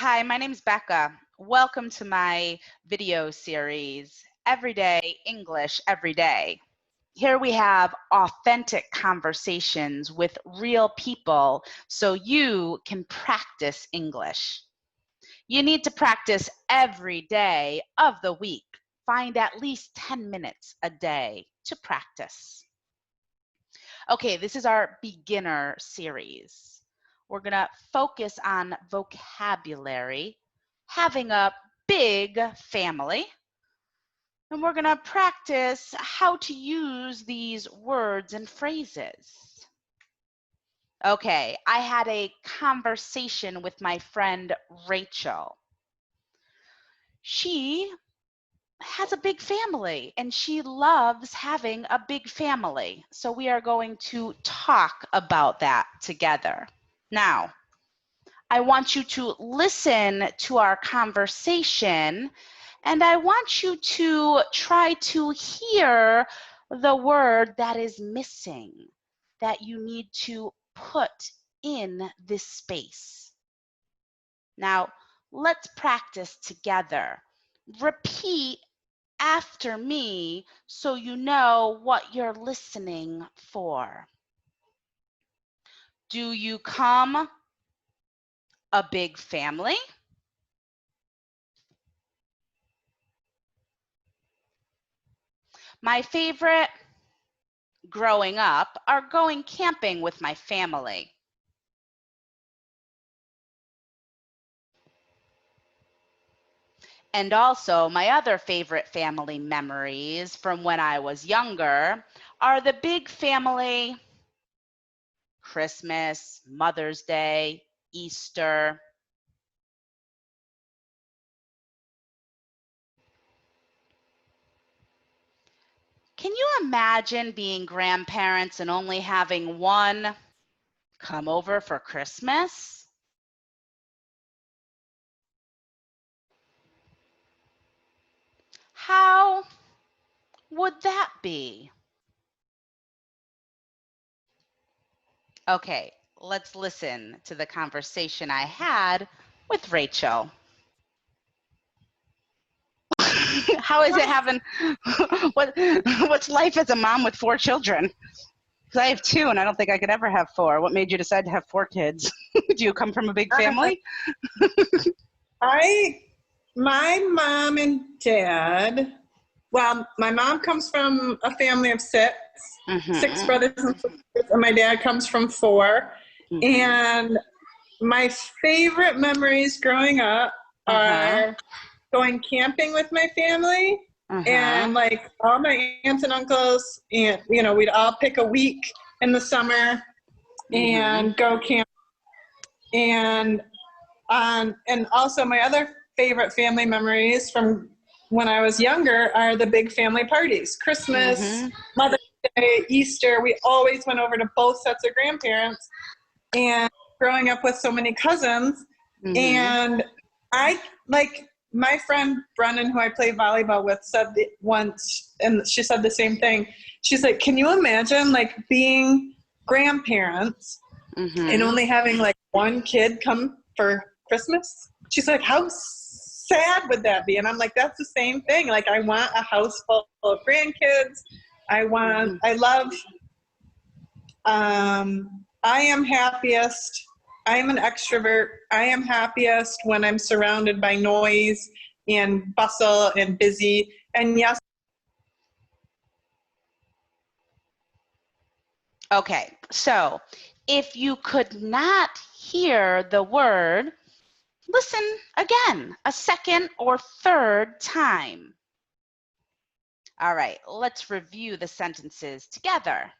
Hi, my name's Bekah. Welcome to my video series, Everyday English Every Day. Here we have authentic conversations with real people so you can practice English. You need to practice every day of the week. Find at least 10 minutes a day to practice. Okay, this is our beginner series. We're going to focus on vocabulary, having a big family, and we're going to practice how to use these words and phrases. Okay, I had a conversation with my friend Rachel. She has a big family and she loves having a big family. So we are going to talk about that together. Now, I want you to listen to our conversation and I want you to try to hear the word that is missing that you need to put in this space. Now, let's practice together. Repeat after me so you know what you're listening for. Do you come a big family? My favorite growing up are going camping with my family. And also my other favorite family memories from when I was younger are the big family, Christmas, Mother's Day, Easter. Can you imagine being grandparents and only having one come over for Christmas? How would that be? Okay, let's listen to the conversation I had with Rachel. How is it having what's life as a mom with 4 children? Because I have 2 and I don't think I could ever have 4. What made you decide to have 4 kids? Do you come from a big family? My mom and dad, well, my mom comes from a family of 6, 6 brothers and sisters, and my dad comes from 4. And my favorite memories growing up are going camping with my family and like all my aunts and uncles, and we'd all pick a week in the summer and go camp. And also my other favorite family memories from when I was younger are the big family parties. Christmas, Mother's Day, Easter. We always went over to both sets of grandparents, and growing up with so many cousins. And I, like, my friend Brennan, who I play volleyball with, said once, and she said the same thing. She's like, can you imagine like being grandparents and only having like one kid come for Christmas? She's like, how sad would that be? And I'm like, that's the same thing. Like, I want a house full of grandkids. I am happiest. I am an extrovert. I am happiest when I'm surrounded by noise and bustle and busy. And yes. Okay, so if you could not hear the word, listen again, a second or third time. All right, let's review the sentences together.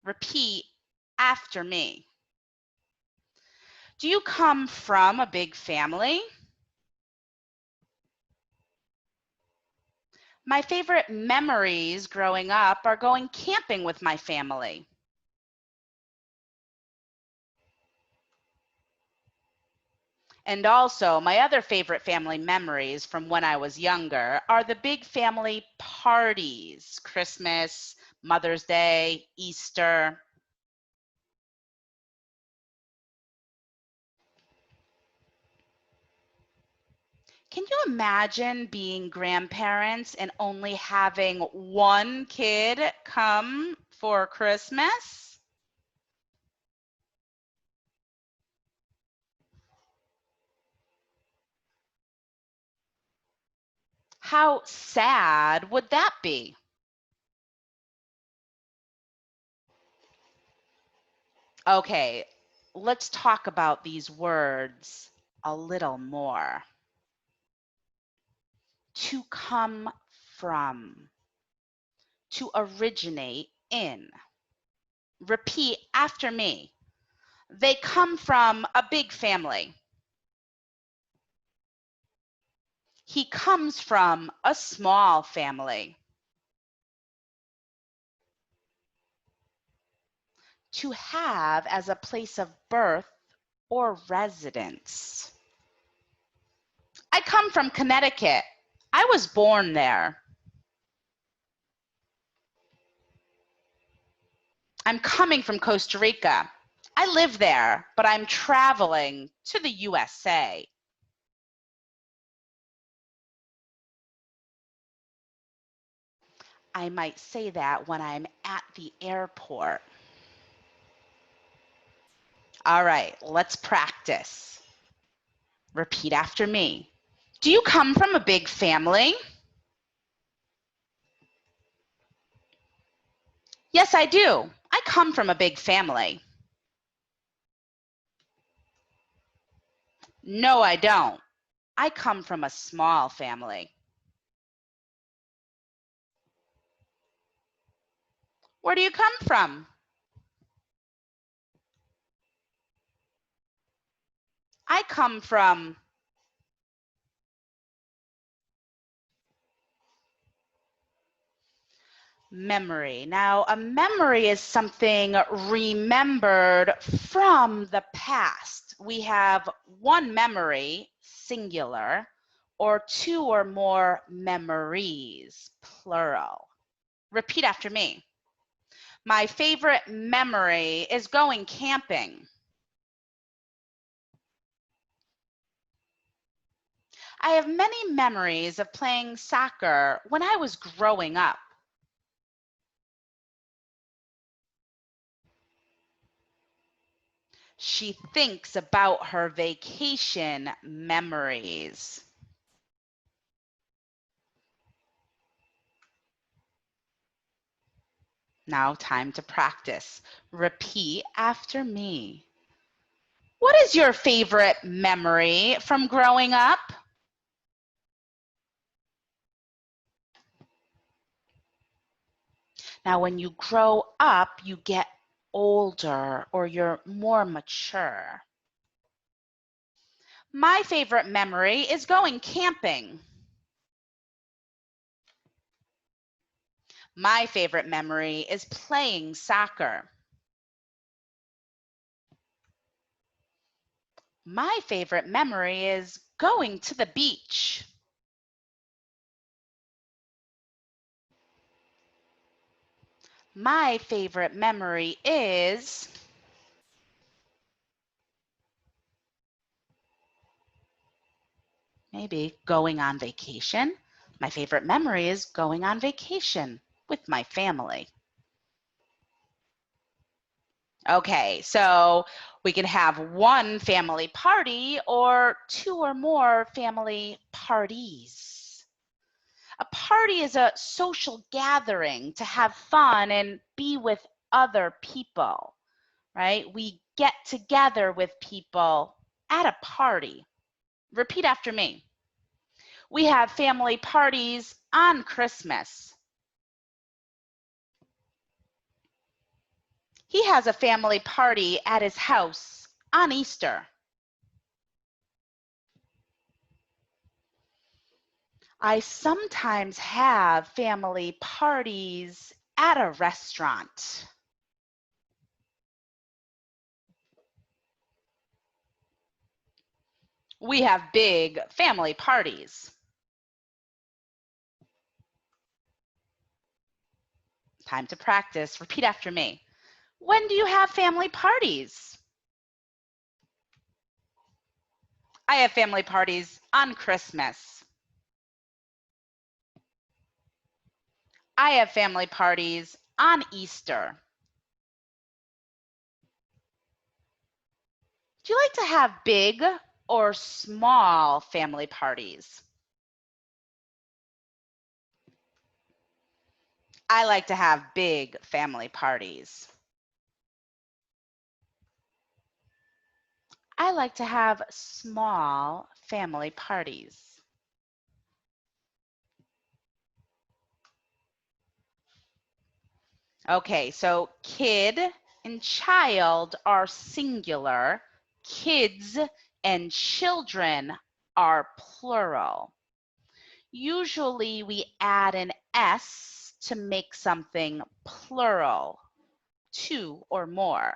Repeat after me. Do you come from a big family? My favorite memories growing up are going camping with my family. And also, my other favorite family memories from when I was younger are the big family parties, Christmas, Mother's Day, Easter. Can you imagine being grandparents and only having one kid come for Christmas? How sad would that be? Okay, let's talk about these words a little more. To come from, to originate in. Repeat after me. They come from a big family. He comes from a small family. To have as a place of birth or residence. I come from Connecticut. I was born there. I'm coming from Costa Rica. I live there, but I'm traveling to the USA. I might say that when I'm at the airport. All right, let's practice. Repeat after me. Do you come from a big family? Yes, I do. I come from a big family. No, I don't. I come from a small family. Where do you come from? I come from. Memory. Now, a memory is something remembered from the past. We have one memory, singular, or two or more memories, plural. Repeat after me. My favorite memory is going camping. I have many memories of playing soccer when I was growing up. She thinks about her vacation memories. Now, time to practice. Repeat after me. What is your favorite memory from growing up? Now, when you grow up, you get older or you're more mature. My favorite memory is going camping. My favorite memory is playing soccer. My favorite memory is going to the beach. My favorite memory is maybe going on vacation. My favorite memory is going on vacation with my family. Okay, so we can have one family party or two or more family parties. A party is a social gathering to have fun and be with other people, right? We get together with people at a party. Repeat after me. We have family parties on Christmas. He has a family party at his house on Easter. I sometimes have family parties at a restaurant. We have big family parties. Time to practice. Repeat after me. When do you have family parties? I have family parties on Christmas. I have family parties on Easter. Do you like to have big or small family parties? I like to have big family parties. I like to have small family parties. Okay, so kid and child are singular. Kids and children are plural. Usually we add an S to make something plural, two or more.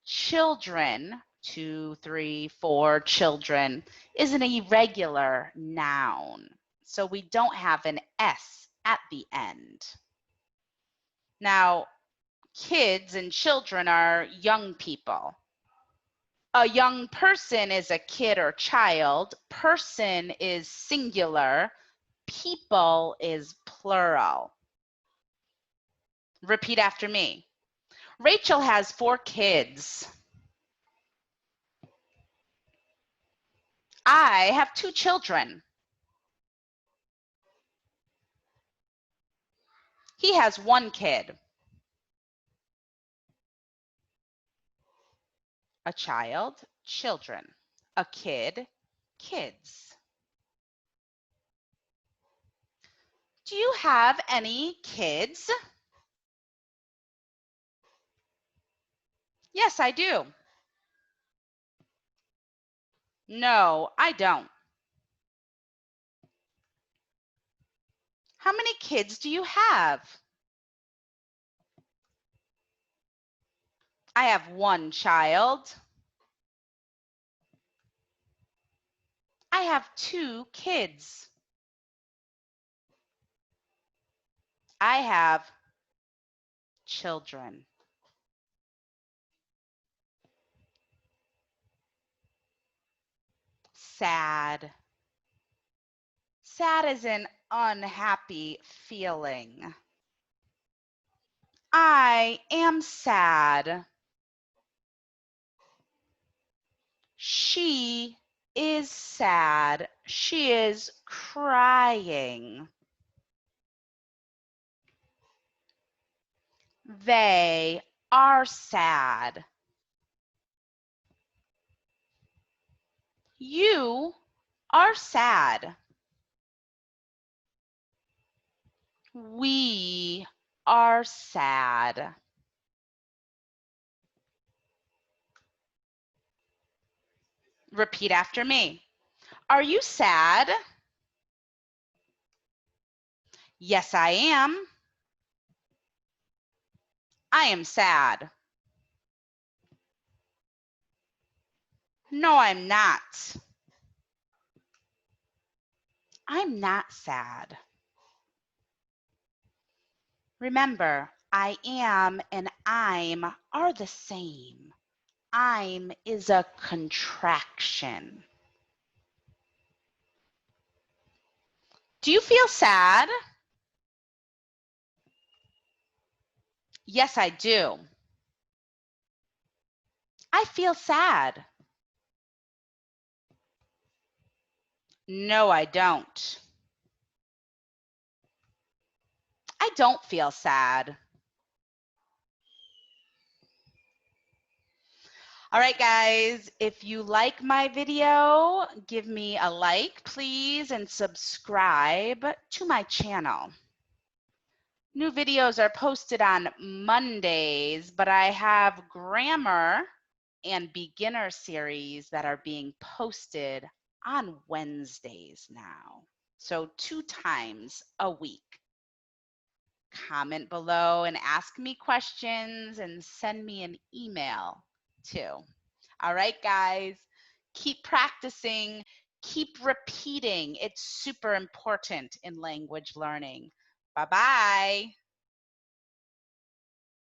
Children, 2, 3, 4 children, is an irregular noun. So we don't have an S at the end. Now, kids and children are young people. A young person is a kid or child. Person is singular. People is plural. Repeat after me. Rachel has 4 kids. I have 2 children. He has 1 kid. A child, children. A kid, kids. Do you have any kids? Yes, I do. No, I don't. How many kids do you have? I have 1 child. I have 2 kids. I have children. Sad. Sad is an unhappy feeling. I am sad. She is sad. She is crying. They are sad. You are sad. We are sad. Repeat after me. Are you sad? Yes, I am. I am sad. No, I'm not. I'm not sad. Remember, I am and I'm are the same. I'm is a contraction. Do you feel sad? Yes, I do. I feel sad. No, I don't. I don't feel sad. All right, guys, if you like my video, give me a like, please, and subscribe to my channel. New videos are posted on Mondays, but I have grammar and beginner series that are being posted on Wednesdays now. So 2 times a week. Comment below and ask me questions and send me an email too. All right, guys, keep practicing, keep repeating. It's super important in language learning. Bye-bye.